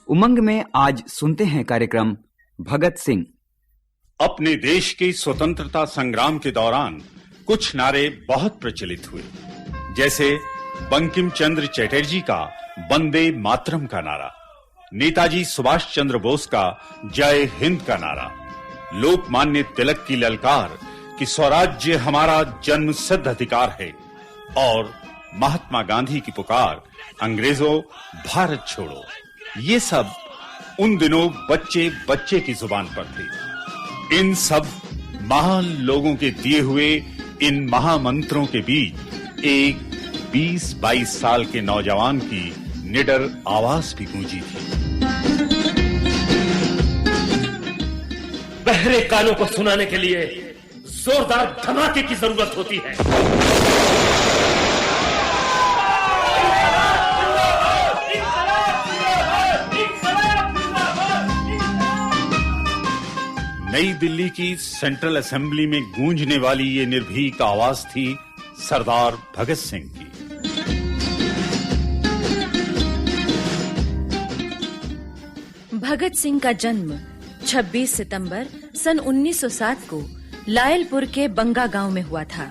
उमंग में आज सुनते हैं कार्यक्रम भगत सिंह। अपने देश के स्वतंत्रता संग्राम के दौरान कुछ नारे बहुत प्रचलित हुए, जैसे बंकिम चंद्र चटर्जी का वंदे मातरम का नारा, नेताजी सुभाष चंद्र बोस का जय हिंद का नारा, लोकमान्य तिलक की ललकार कि स्वराज्य हमारा जन्मसिद्ध अधिकार है, और महात्मा गांधी की पुकार अंग्रेजों भारत छोड़ो। ये सब उन दिनों बच्चे बच्चे की जुबान पर थे। इन सब महान लोगों के दिए हुए इन महामंत्रों के बीच एक 20-22 साल के नौजवान की निडर आवाज भी गूंजी थी। बहरे कानों को सुनाने के लिए जोरदार धमाके की जरूरत होती है। नई दिल्ली की सेंट्रल असेंबली में गूंजने वाली ये निर्भीक आवाज थी सरदार भगत सिंह की। भगत सिंह का जन्म 26 सितंबर सन 1907 को लायलपुर के बंगा गांव में हुआ था।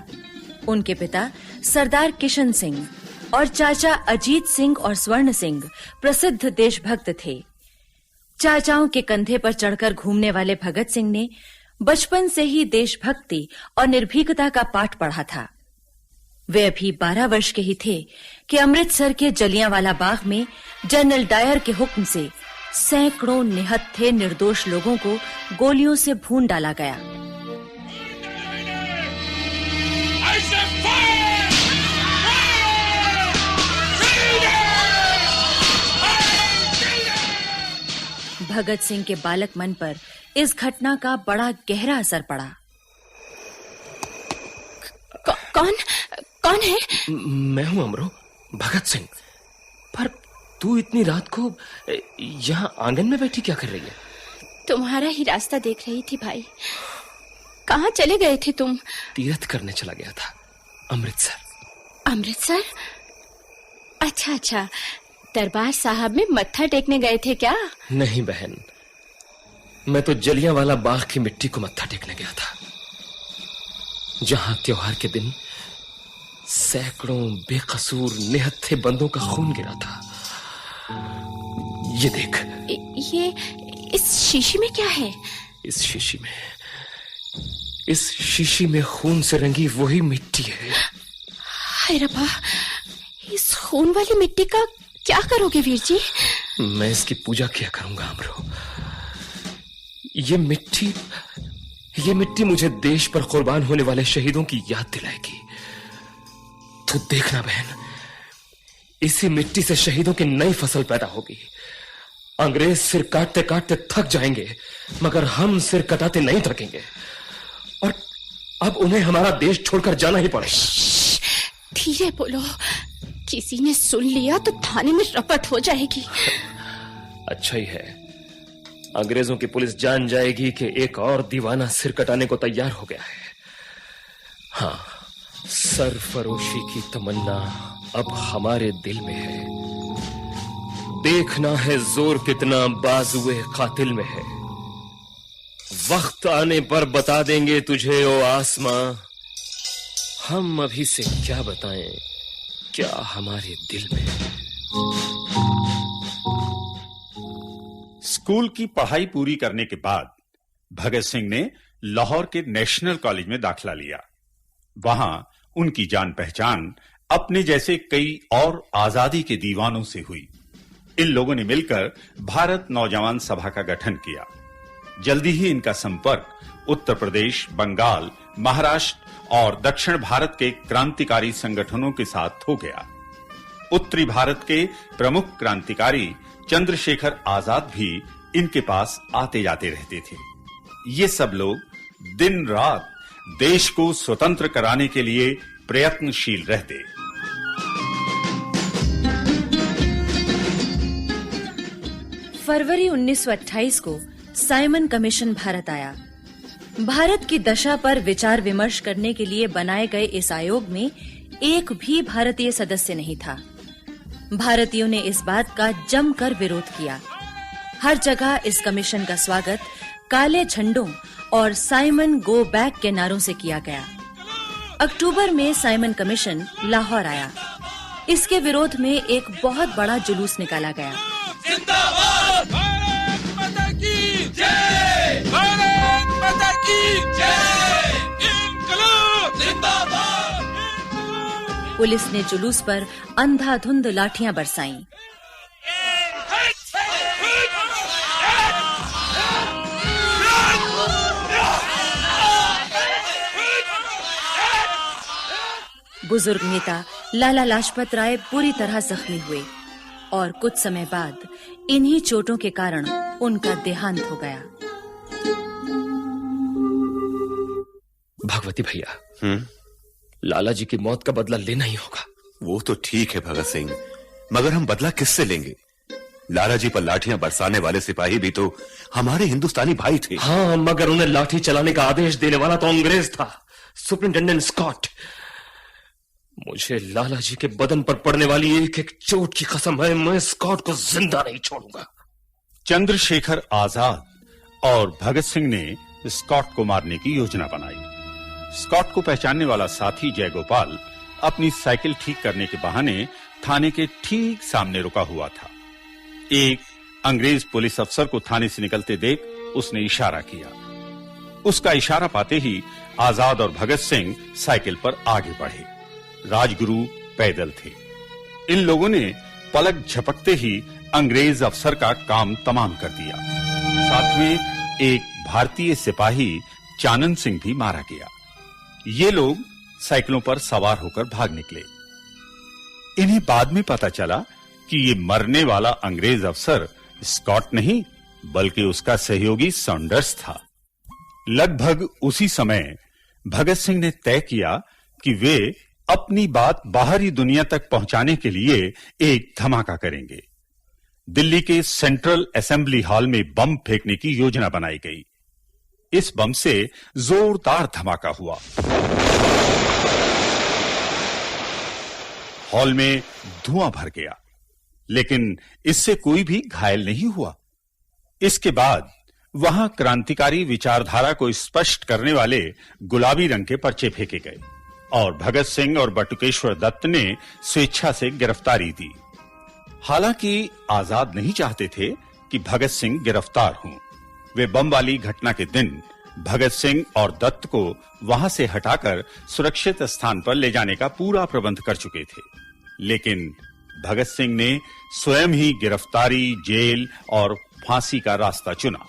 उनके पिता सरदार किशन सिंह और चाचा अजीत सिंह और स्वर्ण सिंह प्रसिद्ध देशभक्त थे। चाचाओं के कंधे पर चढ़कर घूमने वाले भगत सिंह ने बचपन से ही देशभक्ति और निर्भीकता का पाठ पढ़ा था। वे अभी 12 वर्ष के ही थे कि अमृतसर के जलियांवाला बाग में जनरल डायर के हुक्म से सैकड़ों निहत्थे निर्दोष लोगों को गोलियों से भून डाला गया। भगत सिंह के बालक मन पर इस घटना का बड़ा गहरा असर पड़ा। कौन है? मैं हूं अमरो, भगत सिंह। पर तू इतनी रात को यहाँ आंगन में बैठी क्या कर रही है? तुम्हारा ही रास्ता देख रही थी भाई। कहाँ चले गए थे तुम? तीर्थ करने चला गया था, अमृतसर। अमृतसर? अच्छा, दरबार साहब में मत्था टेकने गए थे क्या? नहीं बहन, मैं तो जलियांवाला बाग की मिट्टी को मत्था टेकने गया था, जहां त्योहार के दिन सैकड़ों बेकसूर निहत्थे बंदों का खून गिरा था। ये देख। ये इस शीशी में क्या है? इस शीशी में खून से रंगी वही मिट्टी है। हाय रब्बा, इस खून वाली मिट्टी का क्या करोगे वीर जी? मैं इसकी पूजा क्या करूंगा अमरो। ये मिट्टी मुझे देश पर कुर्बान होने वाले शहीदों की याद दिलाएगी। तो देखना बहन, इसी मिट्टी से शहीदों की नई फसल पैदा होगी। अंग्रेज सिर काटते काटते थक जाएंगे, मगर हम सिर कटाते नहीं थकेंगे। और अब उन्हें हमारा देश छोड़कर जाना ही पड़ेगा। धीरे बोलो, किसी ने सुन लिया तो थाने में रपट हो जाएगी। अच्छा ही है, अंग्रेजों की पुलिस जान जाएगी कि एक और दीवाना सिर कटाने को तैयार हो गया है। हाँ, सरफरोशी की तमन्ना अब हमारे दिल में है। देखना है जोर कितना बाजुए कातिल में है। वक्त आने पर बता देंगे तुझे ओ आसमां, हम अभी से क्या बताएं क्या हमारे दिल में है। स्कूल की पढ़ाई पूरी करने के बाद भगत सिंह ने लाहौर के नेशनल कॉलेज में दाखिला लिया। वहां उनकी जान पहचान अपने जैसे कई और आजादी के दीवानों से हुई। इन लोगों ने मिलकर भारत नौजवान सभा का गठन किया। जल्दी ही इनका संपर्क उत्तर प्रदेश, बंगाल, महाराष्ट्र और दक्षिण भारत के क्रांतिकारी संगठनों के साथ हो गया। उत्तरी भारत के प्रमुख क्रांतिकारी चंद्रशेखर आजाद भी इनके पास आते जाते रहते थे। ये सब लोग दिन रात देश को स्वतंत्र कराने के लिए प्रयत्नशील रहते। फरवरी 1928 को साइमन कमीशन भारत आया। भारत की दशा पर विचार विमर्श करने के लिए बनाए गए इस आयोग में एक भी भारतीय सदस्य नहीं था। भारतीयों ने इस बात का जमकर विरोध किया। हर जगह इस कमीशन का स्वागत काले झंडों और साइमन गो बैक के नारों से किया गया। अक्टूबर में साइमन कमीशन लाहौर आया। इसके विरोध में एक बहुत बड़ा जुलूस निकाला गया। जिंदाबाद! भारत माता की जय! भारत माता की जय! इनकलाब जिंदाबाद! पुलिस ने जुलूस पर अंधाधुंध लाठियां बरसाईं। बुजुर्ग नेता लाला लाजपत राय पूरी तरह जख्मी हुए और कुछ समय बाद इन्हीं चोटों के कारण उनका देहांत हो गया। भगवती भैया, लाला जी की मौत का बदला लेना ही होगा। वो तो ठीक है भगत सिंह, मगर हम बदला किससे लेंगे? लाला जी पर लाठियां बरसाने वाले सिपाही भी तो हमारे हिंदुस्तानी भाई थे। हाँ, मगर उन्हें लाठी चलाने का आदेश देने वाला तो अंग्रेज था, सुपरिंटेंडेंट स्कॉट। मुझे लाला जी के बदन पर पड़ने वाली एक एक चोट की कसम है, मैं स्कॉट को जिंदा नहीं छोड़ूंगा। चंद्रशेखर आजाद और भगत सिंह ने स्कॉट को मारने की योजना बनाई। स्कॉट को पहचानने वाला साथी जयगोपाल अपनी साइकिल ठीक करने के बहाने थाने के ठीक सामने रुका हुआ था। एक अंग्रेज पुलिस अफसर को थाने से निकलते देख उसने इशारा किया। उसका इशारा पाते ही आजाद और भगत सिंह साइकिल पर आगे बढ़े। राजगुरु पैदल थे। इन लोगों ने पलक झपकते ही अंग्रेज अफसर का काम तमाम कर दिया। साथ में एक भारतीय सिपाही चानन सिंह भी मारा गया। ये लोग साइकिलों पर सवार होकर भाग निकले। इन्हें बाद में पता चला कि ये मरने वाला अंग्रेज अफसर स्कॉट नहीं बल्कि उसका सहयोगी सॉन्डर्स था। लगभग उसी समय भगत सिंह ने तय किया कि वे अपनी बात बाहरी दुनिया तक पहुंचाने के लिए एक धमाका करेंगे। दिल्ली के सेंट्रल असेंबली हॉल में बम फेंकने की योजना बनाई गई। इस बम से जोरदार धमाका हुआ। हॉल में धुआं भर गया, लेकिन इससे कोई भी घायल नहीं हुआ। इसके बाद वहां क्रांतिकारी विचारधारा को स्पष्ट करने वाले गुलाबी रंग के पर्चे फेंके गए और भगत सिंह और बटुकेश्वर दत्त ने स्वेच्छा से गिरफ्तारी दी। हालांकि आजाद नहीं चाहते थे कि भगत सिंह गिरफ्तार हों। वे बम वाली घटना के दिन भगत सिंह और दत्त को वहां से हटाकर सुरक्षित स्थान पर ले जाने का पूरा प्रबंध कर चुके थे। लेकिन भगत सिंह ने स्वयं ही गिरफ्तारी, जेल और फांसी का रास्ता चुना।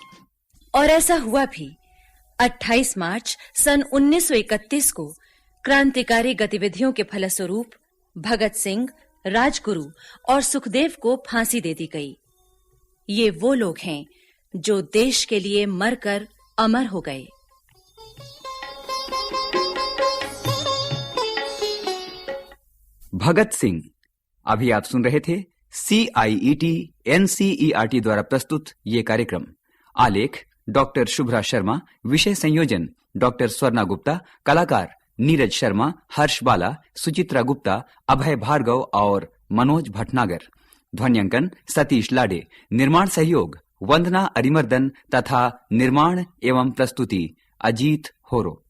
और ऐसा हुआ भी। 28 मार्च सन 1931 को क्रांतिकारी गतिविधियों के फलस्वरूप भगत सिंह, राजगुरु और सुखदेव को फांसी दे दी गई। ये वो लोग हैं जो देश के लिए मरकर अमर हो गए। भगत सिंह। अभी आप सुन रहे थे CIET NCERT द्वारा प्रस्तुत ये कार्यक्रम। आलेख डॉक्टर शुभ्रा शर्मा, विषय संयोजन डॉक्टर स्वर्णा गुप्ता, कलाकार नीरज शर्मा, हर्ष बाला, सुचित्रा गुप्ता, अभय भार्गव और मनोज भटनागर। ध्वन्यांकन सतीश लाडे। निर्माण सहयोग वंदना अरिमर्दन तथा निर्माण एवं प्रस्तुति अजीत होरो।